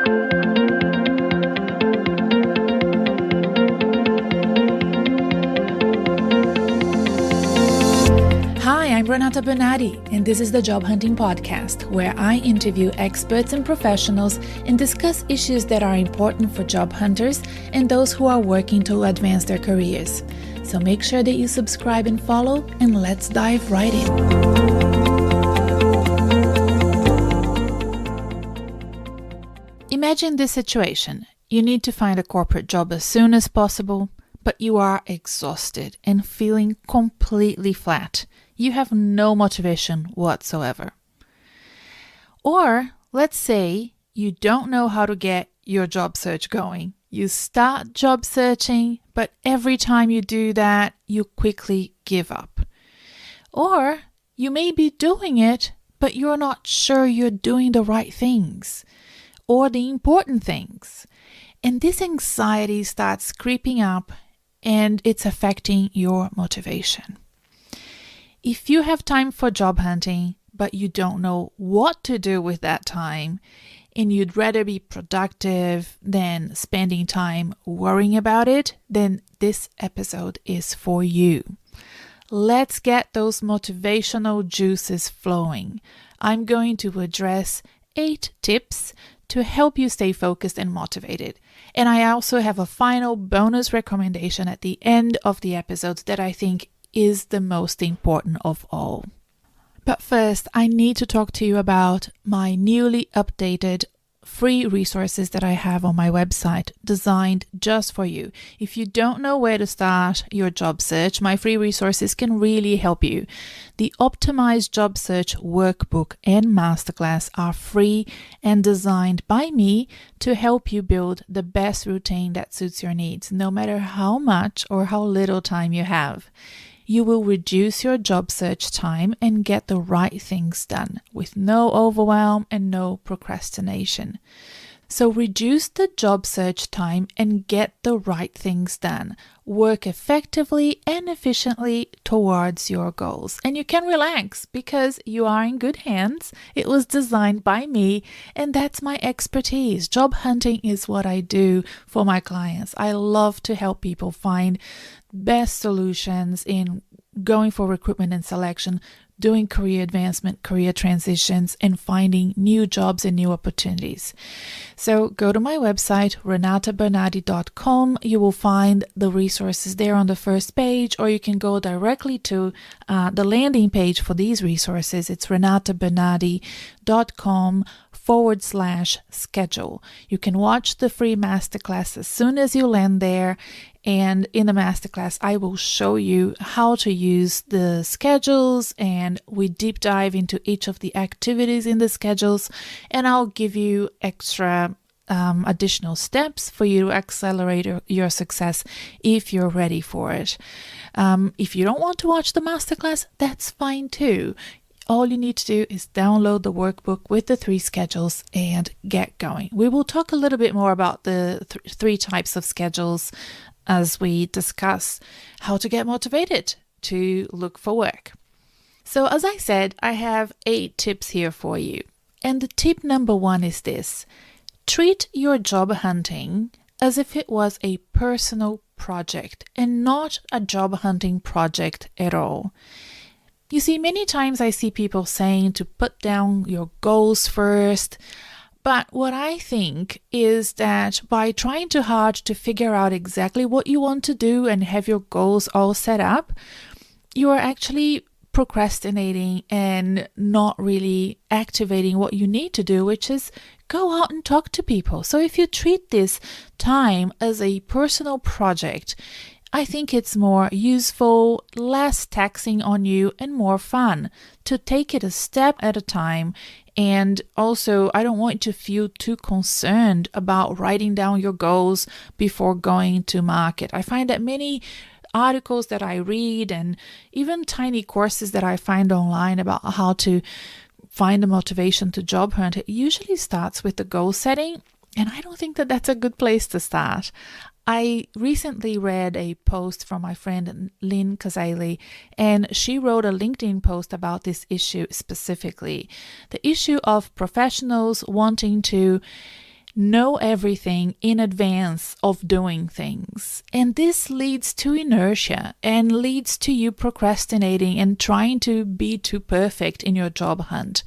Hi, I'm Renata Bernarde, and this is the Job Hunting Podcast, where I interview experts and professionals and discuss issues that are important for job hunters and those who are working to advance their careers. So make sure that you subscribe and follow, and let's dive right in. Imagine this situation. You need to find a corporate job as soon as possible, but you are exhausted and feeling completely flat. You have no motivation whatsoever. Or let's say you don't know how to get your job search going. You start job searching, but every time you do that, you quickly give up. Or you may be doing it, but you're not sure you're doing the right things or the important things. And this anxiety starts creeping up and it's affecting your motivation. If you have time for job hunting, but you don't know what to do with that time, and you'd rather be productive than spending time worrying about it, then this episode is for you. Let's get those motivational juices flowing. I'm going to address 8 tips to help you stay focused and motivated. And I also have a final bonus recommendation at the end of the episode that I think is the most important of all. But first, I need to talk to you about my newly updated free resources that I have on my website designed just for you. If you don't know where to start your job search, my free resources can really help you. The Optimized Job Search Workbook and Masterclass are free and designed by me to help you build the best routine that suits your needs, no matter how much or how little time you have. You will reduce your job search time and get the right things done with no overwhelm and no procrastination. So reduce the job search time and get the right things done. Work effectively and efficiently towards your goals. And you can relax because you are in good hands. It was designed by me, and that's my expertise. Job hunting is what I do for my clients. I love to help people find best solutions in going for recruitment and selection, doing career advancement, career transitions, and finding new jobs and new opportunities. So go to my website, renatabernarde.com. You will find the resources there on the first page, or you can go directly to the landing page for these resources. It's renatabernarde.com/schedule. You can watch the free masterclass as soon as you land there. And in the masterclass, I will show you how to use the schedules, and we deep dive into each of the activities in the schedules, and I'll give you extra additional steps for you to accelerate your success if you're ready for it. If you don't want to watch the masterclass, that's fine too. All you need to do is download the workbook with the 3 schedules and get going. We will talk a little bit more about the 3 types of schedules as we discuss how to get motivated to look for work. So as I said, I have 8 tips here for you. And the tip number 1 is this: treat your job hunting as if it was a personal project and not a job hunting project at all. You see, many times I see people saying to put down your goals first. But what I think is that by trying too hard to figure out exactly what you want to do and have your goals all set up, you are actually procrastinating and not really activating what you need to do, which is go out and talk to people. So if you treat this time as a personal project, I think it's more useful, less taxing on you, and more fun to take it a step at a time. And also, I don't want you to feel too concerned about writing down your goals before going to market. I find that many articles that I read and even tiny courses that I find online about how to find the motivation to job hunt, it usually starts with the goal setting. And I don't think that that's a good place to start. I recently read a post from my friend Lynn Kazali, and she wrote a LinkedIn post about this issue specifically. The issue of professionals wanting to know everything in advance of doing things. And this leads to inertia and leads to you procrastinating and trying to be too perfect in your job hunt.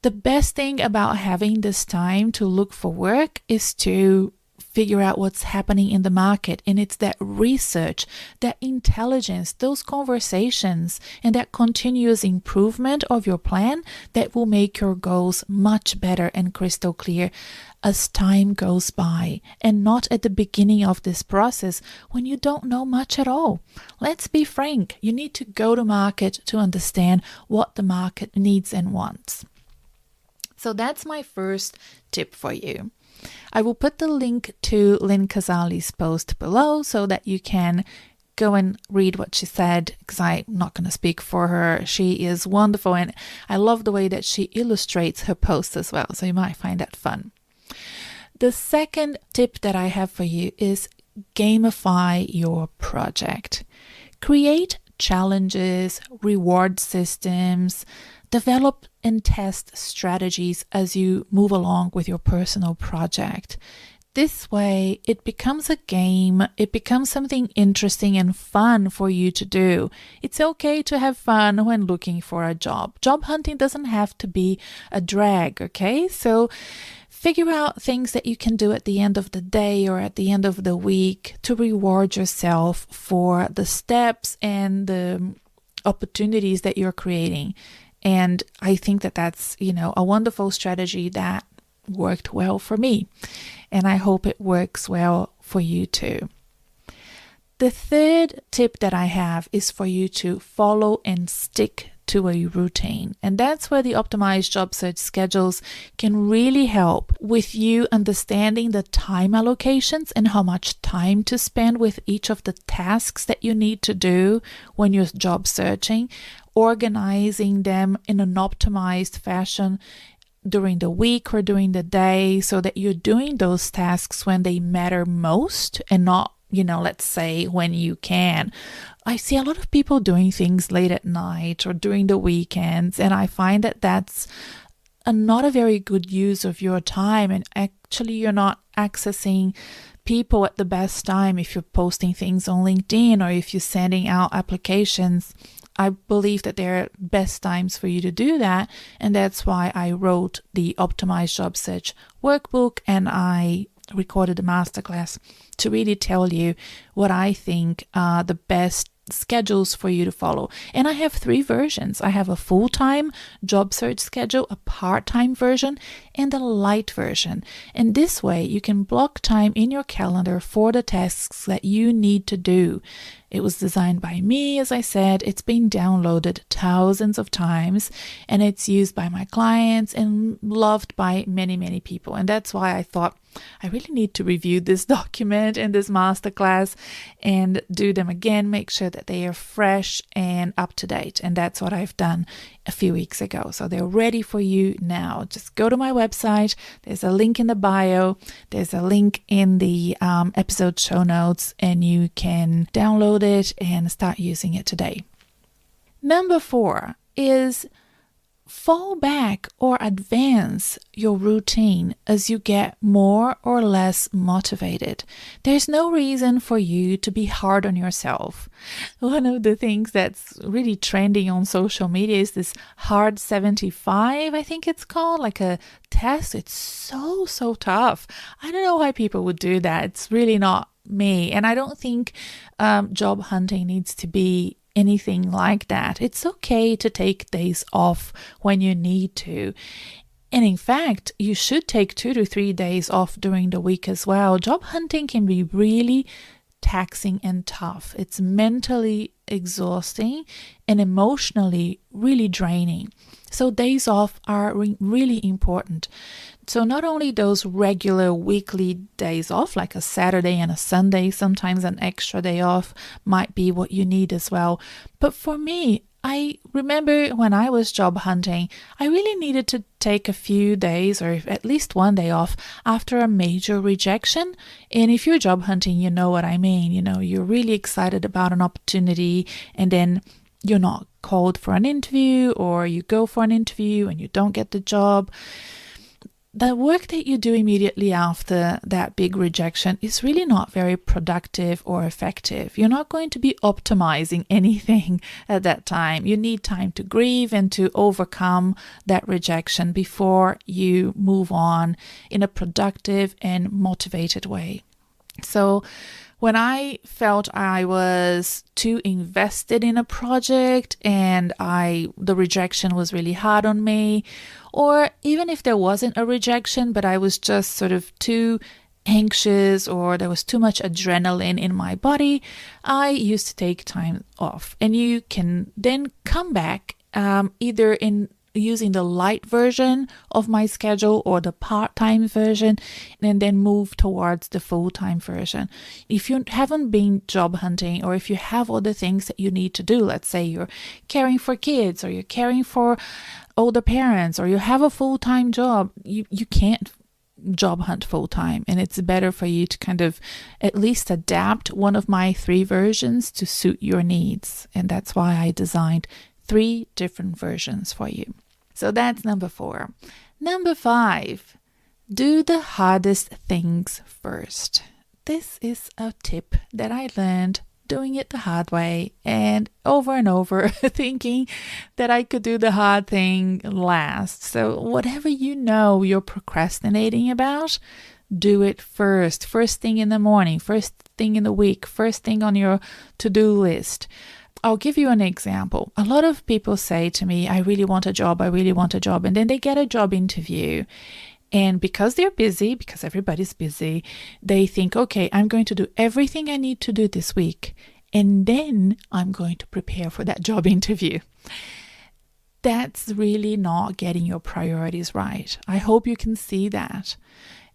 The best thing about having this time to look for work is to figure out what's happening in the market. And it's that research, that intelligence, those conversations, and that continuous improvement of your plan that will make your goals much better and crystal clear as time goes by, and not at the beginning of this process when you don't know much at all. Let's be frank, you need to go to market to understand what the market needs and wants. So that's my first tip for you. I will put the link to Lynn Casale's post below so that you can go and read what she said, because I'm not going to speak for her. She is wonderful, and I love the way that she illustrates her posts as well, so you might find that fun. The second tip that I have for you is gamify your project. Create challenges, reward systems, develop and test strategies as you move along with your personal project. This way, it becomes a game, it becomes something interesting and fun for you to do. It's okay to have fun when looking for a job. Job hunting doesn't have to be a drag, okay? So figure out things that you can do at the end of the day or at the end of the week to reward yourself for the steps and the opportunities that you're creating. And I think that that's, a wonderful strategy that worked well for me. And I hope it works well for you too. The third tip that I have is for you to follow and stick to a routine. And that's where the optimized job search schedules can really help with you understanding the time allocations and how much time to spend with each of the tasks that you need to do when you're job searching, organizing them in an optimized fashion during the week or during the day so that you're doing those tasks when they matter most and not, let's say when you can. I see a lot of people doing things late at night or during the weekends, and I find that that's not a very good use of your time, and actually you're not accessing people at the best time if you're posting things on LinkedIn or if you're sending out applications. I believe that there are best times for you to do that, and that's why I wrote the Optimized Job Search workbook and I recorded a masterclass to really tell you what I think are the best schedules for you to follow. And I have 3 versions. I have a full-time job search schedule, a part-time version, and a light version. And this way you can block time in your calendar for the tasks that you need to do. It was designed by me, as I said. It's been downloaded thousands of times, and it's used by my clients and loved by many, many people. And that's why I thought I really need to review this document and this masterclass and do them again, make sure that they are fresh and up to date. And that's what I've done a few weeks ago. So they're ready for you now. Just go to my website. There's a link in the bio. There's a link in the episode show notes, and you can download it and start using it today. Number 4 is fall back or advance your routine as you get more or less motivated. There's no reason for you to be hard on yourself. One of the things that's really trending on social media is this hard 75, I think it's called, like a test. It's so tough. I don't know why people would do that. It's really not me. And I don't think job hunting needs to be anything like that. It's okay to take days off when you need to. And in fact, you should take 2 to 3 days off during the week as well. Job hunting can be really taxing and tough. It's mentally exhausting and emotionally really draining. So days off are really important. So not only those regular weekly days off, like a Saturday and a Sunday, sometimes an extra day off might be what you need as well. But for me, I remember when I was job hunting, I really needed to take a few days or at least 1 day off after a major rejection. And if you're job hunting, you know what I mean. You're really excited about an opportunity, and then you're not called for an interview, or you go for an interview and you don't get the job. the work that you do immediately after that big rejection is really not very productive or effective. You're not going to be optimizing anything at that time. You need time to grieve and to overcome that rejection before you move on in a productive and motivated way. So when I felt I was too invested in a project and the rejection was really hard on me, or even if there wasn't a rejection, but I was just sort of too anxious or there was too much adrenaline in my body, I used to take time off. And you can then come back either in using the light version of my schedule or the part-time version, and then move towards the full-time version. If you haven't been job hunting, or if you have other things that you need to do, let's say you're caring for kids or you're caring for older parents, or you have a full-time job, you can't job hunt full-time, and it's better for you to kind of at least adapt one of my 3 versions to suit your needs. And that's why I designed 3 different versions for you. So that's number 4. Number 5, do the hardest things first. This is a tip that I learned doing it the hard way and over, thinking that I could do the hard thing last. So whatever you know you're procrastinating about, do it first. First thing in the morning, first thing in the week, first thing on your to-do list. I'll give you an example. A lot of people say to me, I really want a job. And then they get a job interview. And because they're busy, because everybody's busy, they think, okay, I'm going to do everything I need to do this week. And then I'm going to prepare for that job interview. That's really not getting your priorities right. I hope you can see that.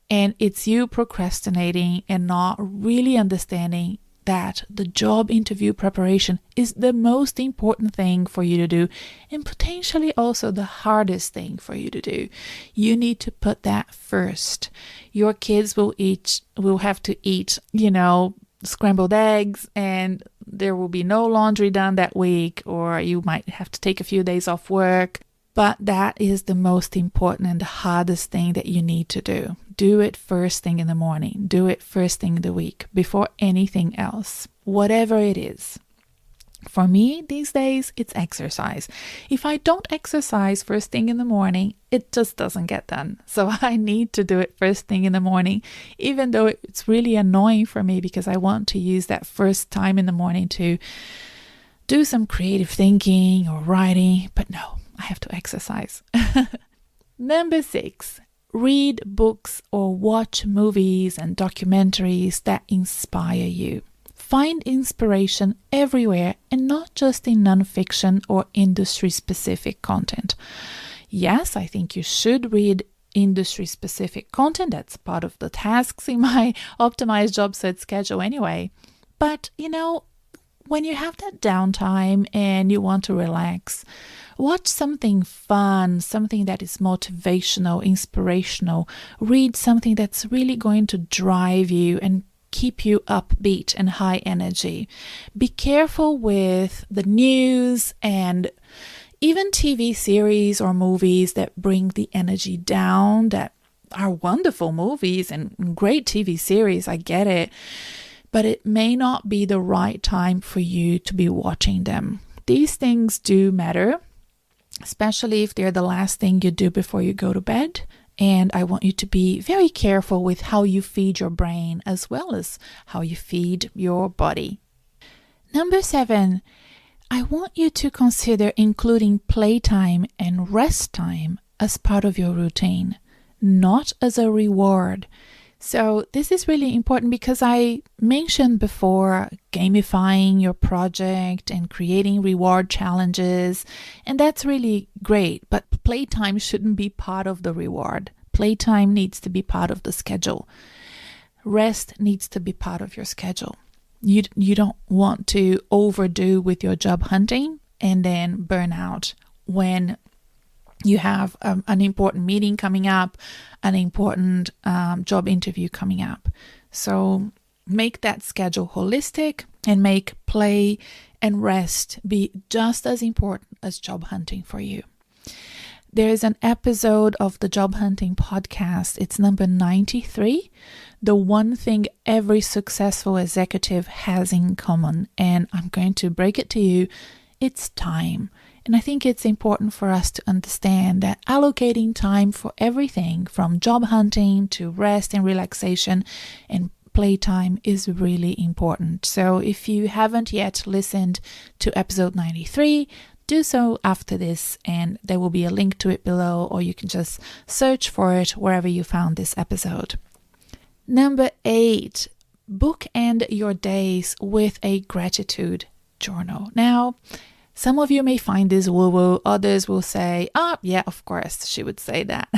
And it's you procrastinating and not really understanding that the job interview preparation is the most important thing for you to do, and potentially also the hardest thing for you to do. You need to put that first. Your kids will have to eat, scrambled eggs, and there will be no laundry done that week, or you might have to take a few days off work. But that is the most important and the hardest thing that you need to do. Do it first thing in the morning. Do it first thing in the week before anything else, whatever it is. For me, these days, it's exercise. If I don't exercise first thing in the morning, it just doesn't get done. So I need to do it first thing in the morning, even though it's really annoying for me because I want to use that first time in the morning to do some creative thinking or writing. But no, I have to exercise. Number 6, read books or watch movies and documentaries that inspire you. Find inspiration everywhere and not just in nonfiction or industry-specific content. Yes, I think you should read industry-specific content. That's part of the tasks in my optimized job search schedule anyway. But, when you have that downtime and you want to relax, watch something fun, something that is motivational, inspirational. Read something that's really going to drive you and keep you upbeat and high energy. Be careful with the news and even TV series or movies that bring the energy down, that are wonderful movies and great TV series, I get it. But it may not be the right time for you to be watching them. These things do matter, especially if they're the last thing you do before you go to bed. And I want you to be very careful with how you feed your brain as well as how you feed your body. Number 7, I want you to consider including playtime and rest time as part of your routine, not as a reward. So this is really important because I mentioned before gamifying your project and creating reward challenges, and that's really great, but playtime shouldn't be part of the reward. Playtime needs to be part of the schedule. Rest needs to be part of your schedule. You don't want to overdo with your job hunting and then burn out when you have an important meeting coming up, an important job interview coming up. So make that schedule holistic and make play and rest be just as important as job hunting for you. There is an episode of the Job Hunting podcast. It's number 93. The one thing every successful executive has in common. And I'm going to break it to you. It's time. And I think it's important for us to understand that allocating time for everything from job hunting to rest and relaxation and playtime is really important. So if you haven't yet listened to episode 93, do so after this, and there will be a link to it below, or you can just search for it wherever you found this episode. Number 8, bookend your days with a gratitude journal. Now, some of you may find this woo-woo, others will say, yeah, of course, she would say that.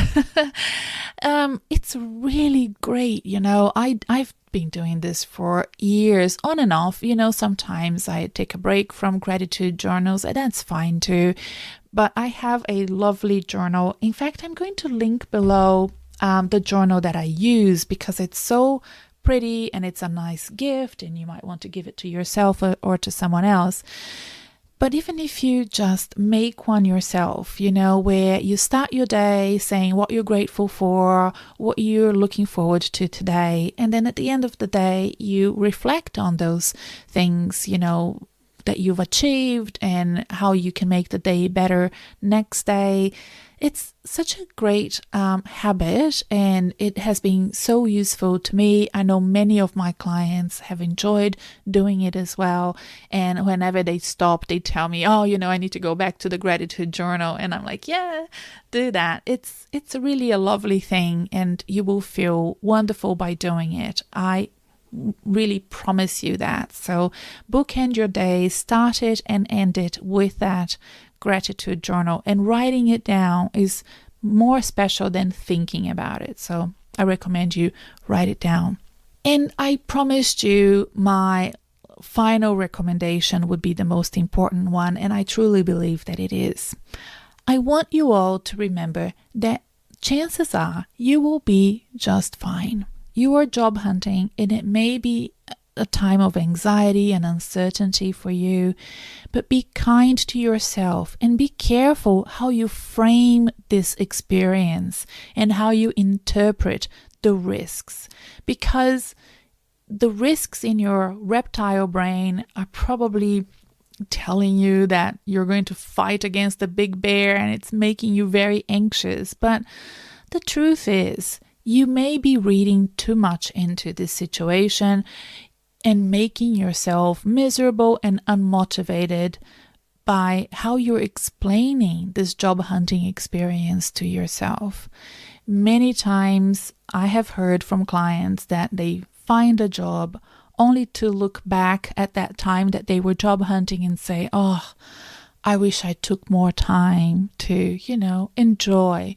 It's really great, I've been doing this for years, on and off. Sometimes I take a break from gratitude journals, and that's fine too. But I have a lovely journal. In fact, I'm going to link below the journal that I use because it's so pretty and it's a nice gift, and you might want to give it to yourself or to someone else. But even if you just make one yourself, where you start your day saying what you're grateful for, what you're looking forward to today, and then at the end of the day, you reflect on those things, that you've achieved and how you can make the day better next day. It's such a great habit, and it has been so useful to me. I know many of my clients have enjoyed doing it as well. And whenever they stop, they tell me, I need to go back to the gratitude journal. And I'm like, yeah, do that. It's really a lovely thing, and you will feel wonderful by doing it. I really promise you that. So bookend your day, start it and end it with that gratitude journal, and writing it down is more special than thinking about it. So I recommend you write it down. And I promised you my final recommendation would be the most important one, and I truly believe that it is. I want you all to remember that chances are you will be just fine. You are job hunting, and it may be a time of anxiety and uncertainty for you, but be kind to yourself and be careful how you frame this experience and how you interpret the risks, because the risks in your reptile brain are probably telling you that you're going to fight against the big bear and it's making you very anxious. But the truth is, you may be reading too much into this situation and making yourself miserable and unmotivated by how you're explaining this job hunting experience to yourself. Many times I have heard from clients that they find a job only to look back at that time that they were job hunting and say, I wish I took more time to, enjoy.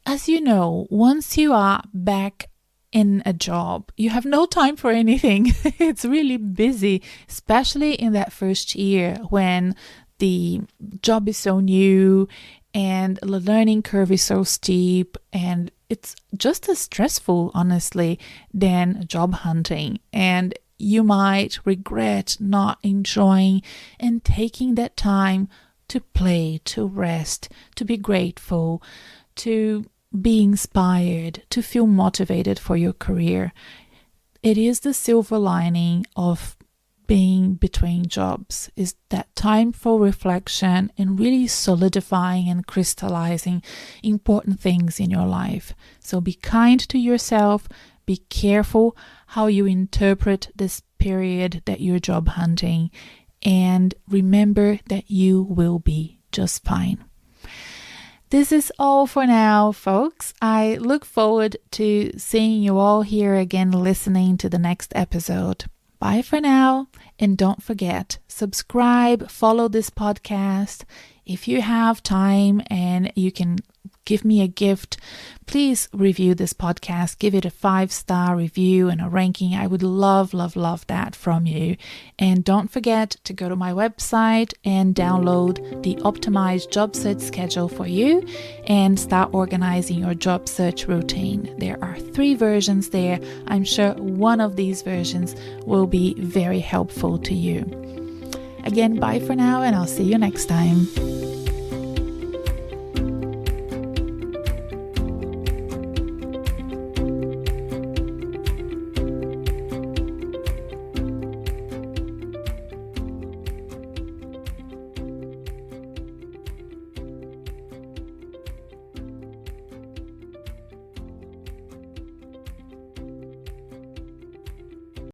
As you know, once you are back in a job, you have no time for anything. It's really busy, especially in that first year when the job is so new and the learning curve is so steep, and it's just as stressful, honestly, than job hunting. And you might regret not enjoying and taking that time to play, to rest, to be grateful, to be inspired, to feel motivated for your career. It is the silver lining of being between jobs, is that time for reflection and really solidifying and crystallizing important things in your life. So be kind to yourself, be careful how you interpret this period that you're job hunting, and remember that you will be just fine. This is all for now, folks. I look forward to seeing you all here again, listening to the next episode. Bye for now. And don't forget, subscribe, follow this podcast. If you have time and you can give me a gift, please review this podcast. Give it a 5-star review and a ranking. I would love, love, love that from you. And don't forget to go to my website and download the optimized job search schedule for you and start organizing your job search routine. There are 3 versions there. I'm sure one of these versions will be very helpful to you. Again, bye for now, and I'll see you next time.